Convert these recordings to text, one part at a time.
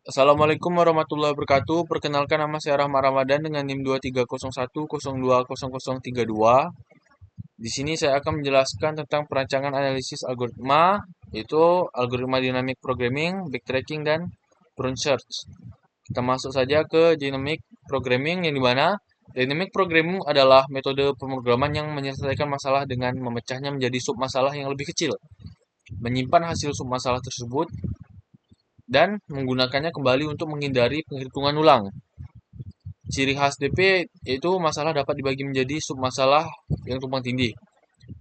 Assalamualaikum warahmatullahi wabarakatuh. Perkenalkan, nama saya Rahmat Ramadan dengan NIM 2301020032. Di sini saya akan menjelaskan tentang perancangan analisis algoritma, yaitu algoritma dynamic programming, backtracking, dan Brown search. Kita masuk saja ke dynamic programming, yang dimana dynamic programming adalah metode pemrograman yang menyelesaikan masalah dengan memecahnya menjadi submasalah yang lebih kecil, menyimpan hasil submasalah tersebut, dan menggunakannya kembali untuk menghindari penghitungan ulang. Ciri khas DP yaitu masalah dapat dibagi menjadi submasalah yang tumpang tindih.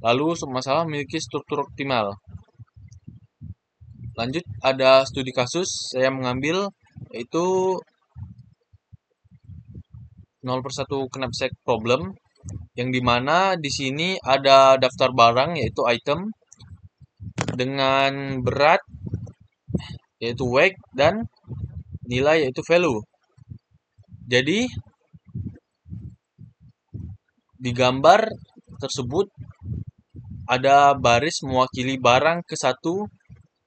Lalu submasalah memiliki struktur optimal. Lanjut, ada studi kasus saya mengambil yaitu 0/1 knapsack problem, yang dimana di sini ada daftar barang yaitu item dengan berat yaitu weight dan nilai yaitu value. Jadi di gambar tersebut ada baris mewakili barang ke 1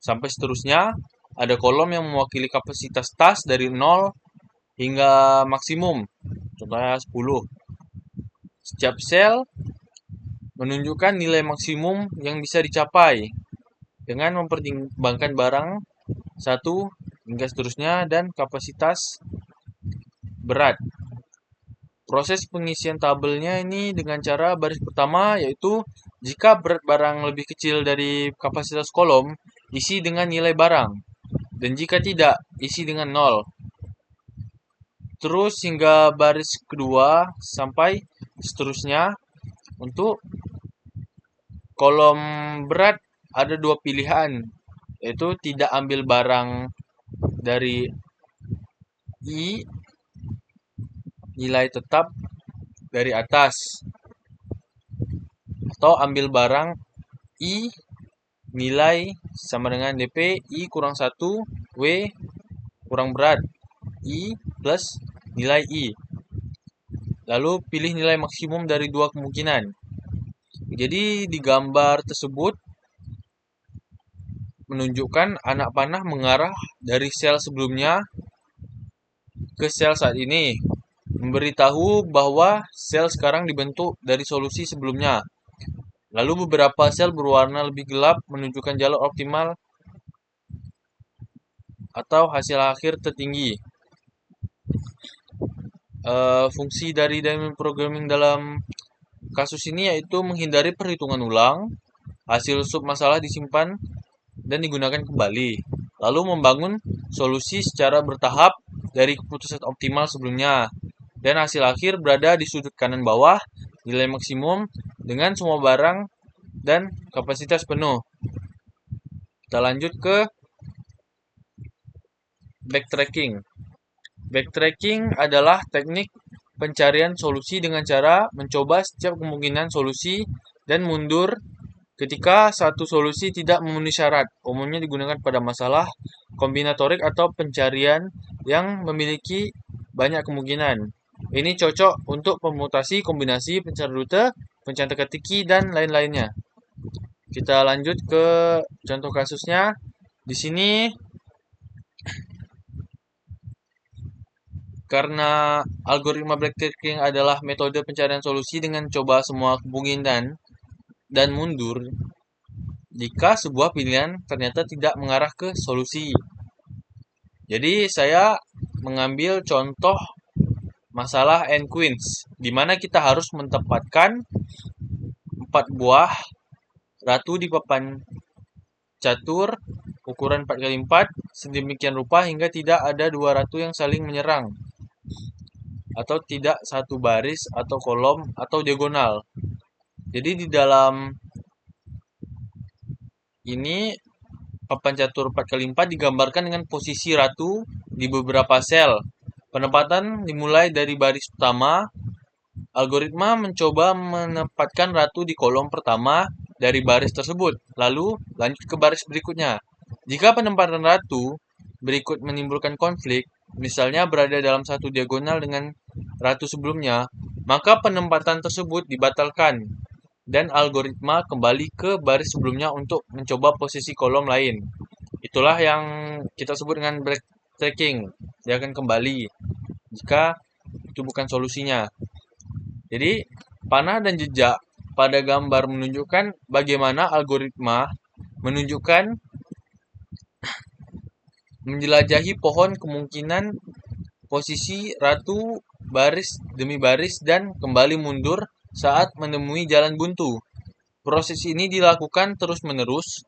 sampai seterusnya, ada kolom yang mewakili kapasitas tas dari 0 hingga maksimum, contohnya 10. Setiap sel menunjukkan nilai maksimum yang bisa dicapai dengan mempertimbangkan barang 1 hingga seterusnya dan kapasitas berat. Proses pengisian tabelnya ini dengan cara baris pertama, yaitu jika berat barang lebih kecil dari kapasitas kolom, isi dengan nilai barang. Dan jika tidak, isi dengan 0. Terus hingga baris kedua sampai seterusnya. Untuk kolom berat ada 2 pilihan, yaitu tidak ambil barang dari I, nilai tetap dari atas, atau ambil barang I, nilai sama dengan DP I kurang 1 W kurang berat I plus nilai I. Lalu pilih nilai maksimum dari 2 kemungkinan. Jadi di gambar tersebut menunjukkan anak panah mengarah dari sel sebelumnya ke sel saat ini, memberitahu bahwa sel sekarang dibentuk dari solusi sebelumnya. Lalu beberapa sel berwarna lebih gelap menunjukkan jalur optimal atau hasil akhir tertinggi. Fungsi dari dynamic programming dalam kasus ini yaitu menghindari perhitungan ulang, hasil submasalah disimpan dan digunakan kembali, lalu membangun solusi secara bertahap dari keputusan optimal sebelumnya, dan hasil akhir berada di sudut kanan bawah, nilai maksimum dengan semua barang dan kapasitas penuh. Kita lanjut ke backtracking. Backtracking adalah teknik pencarian solusi dengan cara mencoba setiap kemungkinan solusi dan mundur ketika satu solusi tidak memenuhi syarat. Umumnya digunakan pada masalah kombinatorik atau pencarian yang memiliki banyak kemungkinan. Ini cocok untuk permutasi, kombinasi, pencarian rute, pencarian teka-teki, dan lain-lainnya. Kita lanjut ke contoh kasusnya. Di sini karena algoritma backtracking adalah metode pencarian solusi dengan coba semua kemungkinan dan mundur jika sebuah pilihan ternyata tidak mengarah ke solusi. Jadi saya mengambil contoh masalah n queens, di mana kita harus menempatkan 4 buah ratu di papan catur ukuran 4x4 sedemikian rupa hingga tidak ada 2 ratu yang saling menyerang, atau tidak satu baris atau kolom atau diagonal. Jadi di dalam ini papan catur 4x4 digambarkan dengan posisi ratu di beberapa sel. Penempatan dimulai dari baris pertama. Algoritma mencoba menempatkan ratu di kolom pertama dari baris tersebut, lalu lanjut ke baris berikutnya. Jika penempatan ratu berikut menimbulkan konflik, misalnya berada dalam satu diagonal dengan ratu sebelumnya, maka penempatan tersebut dibatalkan dan algoritma kembali ke baris sebelumnya untuk mencoba posisi kolom lain. Itulah yang kita sebut dengan backtracking, dia akan kembali jika itu bukan solusinya. Jadi, panah dan jejak pada gambar menunjukkan bagaimana algoritma menunjukkan menjelajahi pohon kemungkinan posisi ratu baris demi baris dan kembali mundur saat menemui jalan buntu. Proses ini dilakukan terus-menerus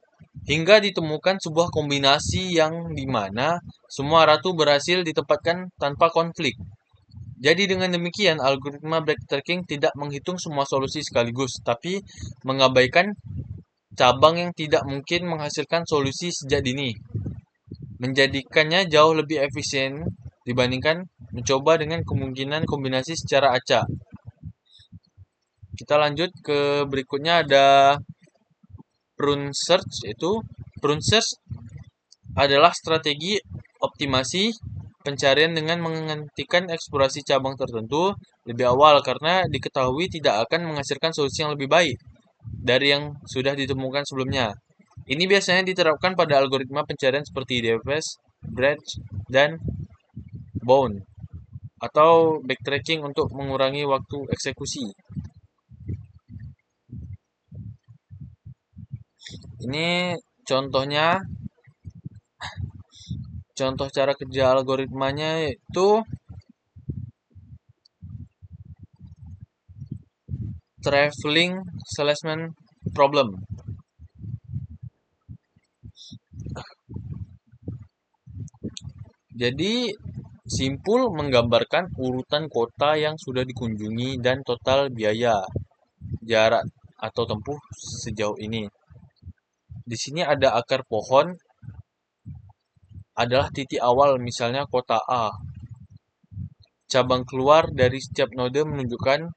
hingga ditemukan sebuah kombinasi yang dimana semua ratu berhasil ditempatkan tanpa konflik. Jadi dengan demikian, algoritma backtracking tidak menghitung semua solusi sekaligus, tapi mengabaikan cabang yang tidak mungkin menghasilkan solusi sejak dini, menjadikannya jauh lebih efisien dibandingkan mencoba dengan kemungkinan kombinasi secara acak. Kita lanjut ke berikutnya, ada prune search. Prune search adalah strategi optimasi pencarian dengan menghentikan eksplorasi cabang tertentu lebih awal karena diketahui tidak akan menghasilkan solusi yang lebih baik dari yang sudah ditemukan sebelumnya. Ini biasanya diterapkan pada algoritma pencarian seperti DFS, Breadth, dan Bound, atau backtracking untuk mengurangi waktu eksekusi. Ini contohnya, contoh cara kerja algoritmanya yaitu traveling salesman problem. Jadi simpul menggambarkan urutan kota yang sudah dikunjungi dan total biaya, jarak atau tempuh sejauh ini. Di sini ada akar pohon adalah titik awal, misalnya kota A. Cabang keluar dari setiap node menunjukkan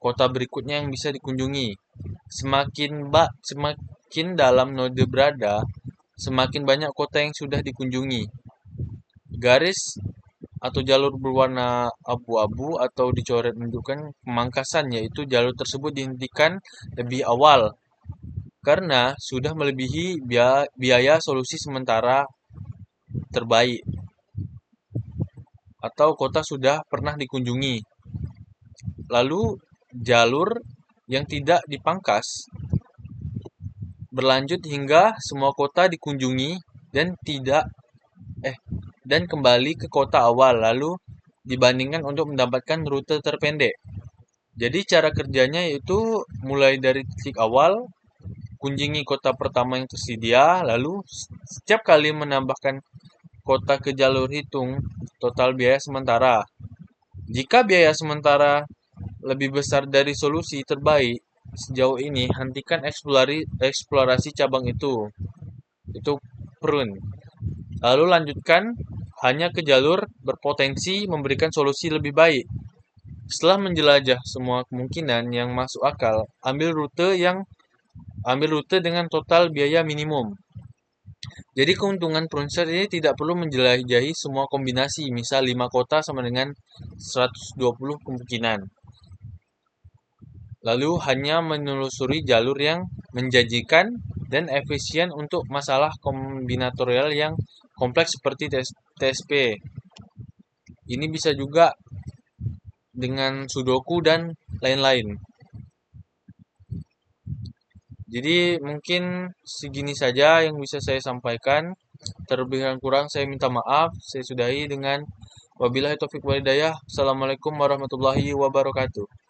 kota berikutnya yang bisa dikunjungi. Semakin dalam node berada, semakin banyak kota yang sudah dikunjungi. Garis atau jalur berwarna abu-abu atau dicoret menunjukkan pemangkasan, yaitu jalur tersebut dihentikan lebih awal karena sudah melebihi biaya solusi sementara terbaik atau kota sudah pernah dikunjungi. Lalu jalur yang tidak dipangkas berlanjut hingga semua kota dikunjungi dan kembali ke kota awal lalu dibandingkan untuk mendapatkan rute terpendek. Jadi cara kerjanya yaitu mulai dari titik awal, kunjungi kota pertama yang tersedia, lalu setiap kali menambahkan kota ke jalur hitung total biaya sementara. Jika biaya sementara lebih besar dari solusi terbaik sejauh ini, hentikan eksplorasi cabang itu prune. Lalu lanjutkan hanya ke jalur berpotensi memberikan solusi lebih baik. Setelah menjelajah semua kemungkinan yang masuk akal, ambil rute dengan total biaya minimum. Jadi keuntungan prune search ini tidak perlu menjelajahi semua kombinasi, misal 5 kota sama dengan 120 kemungkinan. Lalu hanya menelusuri jalur yang menjanjikan dan efisien untuk masalah kombinatorial yang kompleks seperti TSP. Ini bisa juga dengan Sudoku dan lain-lain. Jadi mungkin segini saja yang bisa saya sampaikan. Terlebih dan kurang saya minta maaf. Saya sudahi dengan wabillahi taufik walhidayah. Assalamualaikum warahmatullahi wabarakatuh.